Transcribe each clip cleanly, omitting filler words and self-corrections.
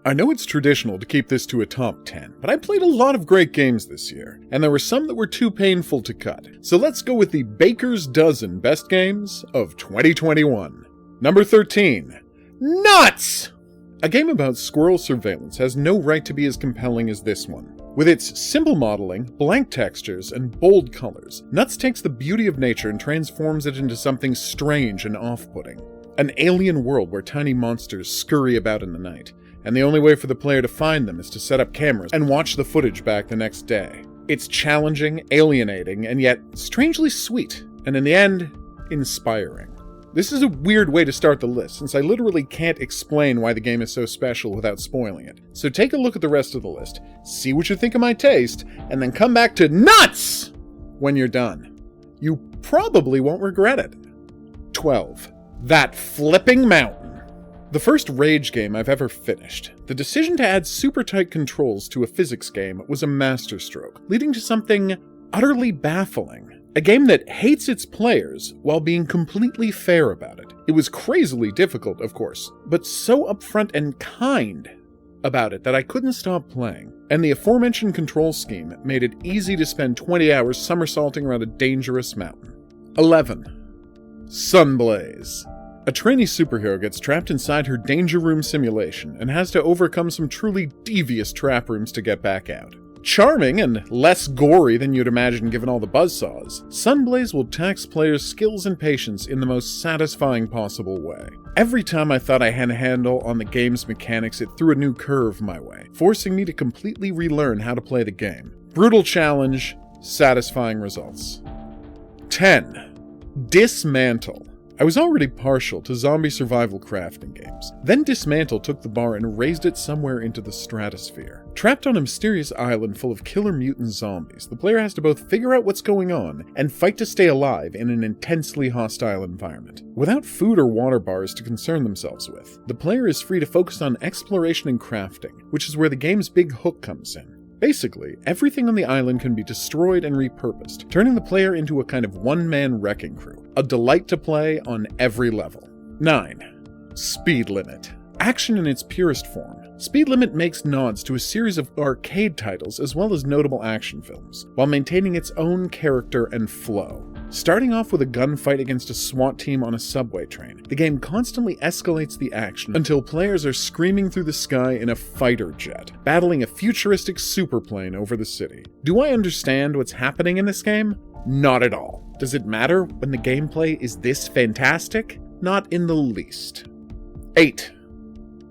I know it's traditional to keep this to a top 10, but I played a lot of great games this year, and there were some that were too painful to cut. So let's go with the Baker's Dozen Best Games of 2021. Number 13. Nuts! A game about squirrel surveillance has no right to be as compelling as this one. With its simple modeling, blank textures, and bold colors, Nuts takes the beauty of nature and transforms it into something strange and off-putting. An alien world where tiny monsters scurry about in the night, and the only way for the player to find them is to set up cameras and watch the footage back the next day. It's challenging, alienating, and yet strangely sweet, and in the end, inspiring. This is a weird way to start the list, since I literally can't explain why the game is so special without spoiling it. So take a look at the rest of the list, see what you think of my taste, and then come back to Nuts when you're done. You probably won't regret it. 12. That Flipping Mountain. The first Rage game I've ever finished. The decision to add super tight controls to a physics game was a masterstroke, leading to something utterly baffling. A game that hates its players while being completely fair about it. It was crazily difficult, of course, but so upfront and kind about it that I couldn't stop playing. And the aforementioned control scheme made it easy to spend 20 hours somersaulting around a dangerous mountain. 11. SUNBLAZE. A trainee superhero gets trapped inside her danger room simulation and has to overcome some truly devious trap rooms to get back out. Charming and less gory than you'd imagine given all the buzzsaws, SUNBLAZE will tax players' skills and patience in the most satisfying possible way. Every time I thought I had a handle on the game's mechanics, it threw a new curve my way, forcing me to completely relearn how to play the game. Brutal challenge, satisfying results. 10. DYSMANTLE. I was already partial to zombie survival crafting games. Then Dismantle took the bar and raised it somewhere into the stratosphere. Trapped on a mysterious island full of killer mutant zombies, the player has to both figure out what's going on and fight to stay alive in an intensely hostile environment. Without food or water bars to concern themselves with, the player is free to focus on exploration and crafting, which is where the game's big hook comes in. Basically, everything on the island can be destroyed and repurposed, turning the player into a kind of one-man wrecking crew. A delight to play on every level. 9. Speed Limit. Action in its purest form. Speed Limit makes nods to a series of arcade titles as well as notable action films, while maintaining its own character and flow. Starting off with a gunfight against a SWAT team on a subway train, the game constantly escalates the action until players are screaming through the sky in a fighter jet, battling a futuristic superplane over the city. Do I understand what's happening in this game? Not at all. Does it matter when the gameplay is this fantastic? Not in the least. 8.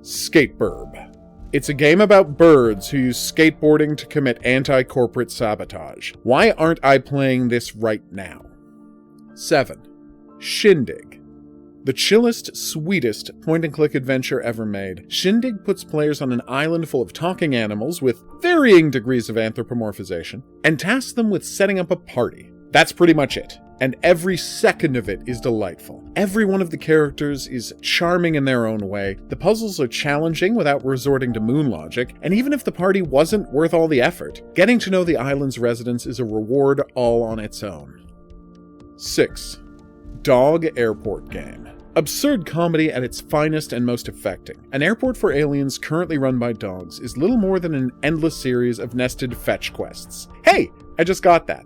SKATEBIRB. It's a game about birds who use skateboarding to commit anti-corporate sabotage. Why aren't I playing this right now? 7. Shindig. The chillest, sweetest point-and-click adventure ever made, Shindig puts players on an island full of talking animals with varying degrees of anthropomorphization, and tasks them with setting up a party. That's pretty much it. And every second of it is delightful. Every one of the characters is charming in their own way, the puzzles are challenging without resorting to moon logic, and even if the party wasn't worth all the effort, getting to know the island's residents is a reward all on its own. 6. Dog Airport Game. Absurd comedy at its finest and most affecting. An airport for aliens currently run by dogs is little more than an endless series of nested fetch quests. Hey, I just got that.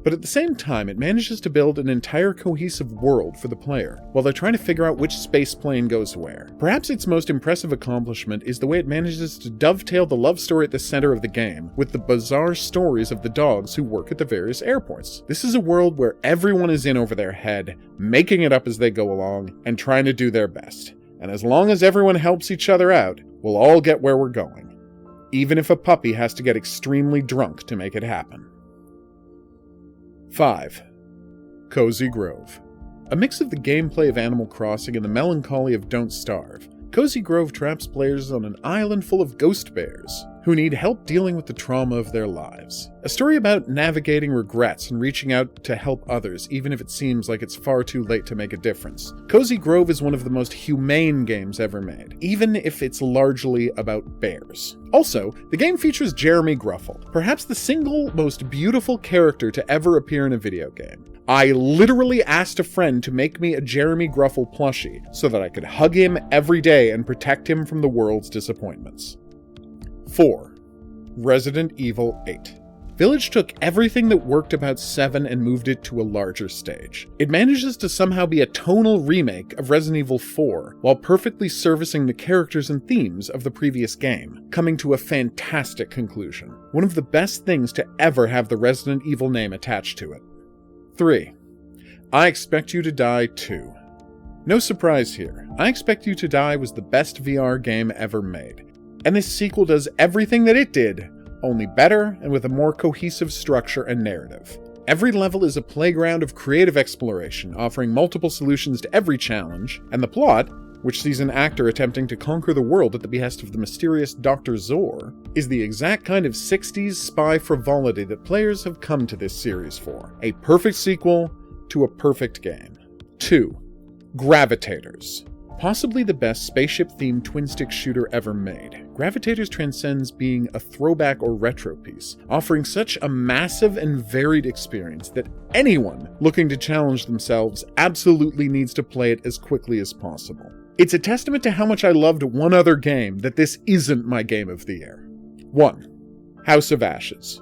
But at the same time, it manages to build an entire cohesive world for the player, while they're trying to figure out which space plane goes where. Perhaps its most impressive accomplishment is the way it manages to dovetail the love story at the center of the game with the bizarre stories of the dogs who work at the various airports. This is a world where everyone is in over their head, making it up as they go along, and trying to do their best. And as long as everyone helps each other out, we'll all get where we're going. Even if a puppy has to get extremely drunk to make it happen. 5. cozygrove. A mix of the gameplay of Animal Crossing and the melancholy of Don't Starve, cozygrove traps players on an island full of ghost bears who need help dealing with the trauma of their lives. A story about navigating regrets and reaching out to help others even if it seems like it's far too late to make a difference. cozygrove is one of the most humane games ever made, even if it's largely about bears. Also, the game features Jeremy Gruffle, perhaps the single most beautiful character to ever appear in a video game. I literally asked a friend to make me a Jeremy Gruffle plushie so that I could hug him every day and protect him from the world's disappointments. 4. Resident Evil 8. Village took everything that worked about 7 and moved it to a larger stage. It manages to somehow be a tonal remake of Resident Evil 4, while perfectly servicing the characters and themes of the previous game, coming to a fantastic conclusion. One of the best things to ever have the Resident Evil name attached to it. 3. I Expect You to Die 2. No surprise here, I Expect You to Die was the best VR game ever made, and this sequel does everything that it did, only better and with a more cohesive structure and narrative. Every level is a playground of creative exploration, offering multiple solutions to every challenge, and the plot, which sees an actor attempting to conquer the world at the behest of the mysterious Dr. Zor, is the exact kind of 60s spy frivolity that players have come to this series for. A perfect sequel to a perfect game. 2. Gravitators. Possibly the best spaceship-themed twin-stick shooter ever made, Gravitators transcends being a throwback or retro piece, offering such a massive and varied experience that anyone looking to challenge themselves absolutely needs to play it as quickly as possible. It's a testament to how much I loved one other game that this isn't my game of the year. 1. House of Ashes.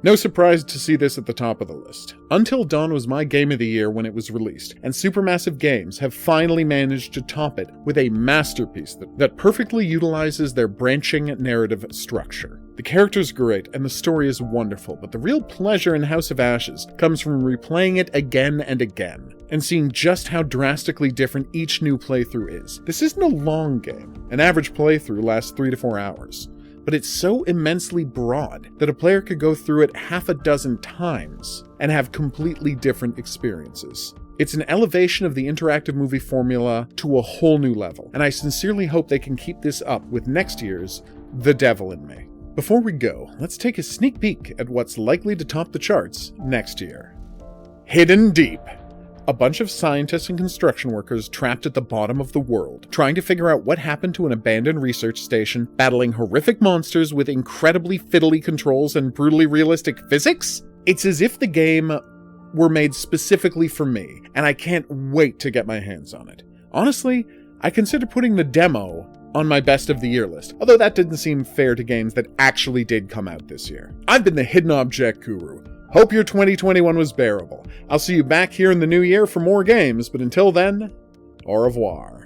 No surprise to see this at the top of the list. Until Dawn was my game of the year when it was released, and Supermassive Games have finally managed to top it with a masterpiece that perfectly utilizes their branching narrative structure. The character's great, and the story is wonderful, but the real pleasure in House of Ashes comes from replaying it again and again, and seeing just how drastically different each new playthrough is. This isn't a long game. An average playthrough lasts 3 to 4 hours. But it's so immensely broad that a player could go through it half a dozen times and have completely different experiences. It's an elevation of the interactive movie formula to a whole new level, and I sincerely hope they can keep this up with next year's The Devil in Me. Before we go, let's take a sneak peek at what's likely to top the charts next year. Hidden Deep. A bunch of scientists and construction workers trapped at the bottom of the world, trying to figure out what happened to an abandoned research station, battling horrific monsters with incredibly fiddly controls and brutally realistic physics? It's as if the game were made specifically for me, and I can't wait to get my hands on it. Honestly, I consider putting the demo on my best of the year list, although that didn't seem fair to games that actually did come out this year. I've been the Hidden Object Guru. Hope your 2021 was bearable. I'll see you back here in the new year for more games, but until then, au revoir.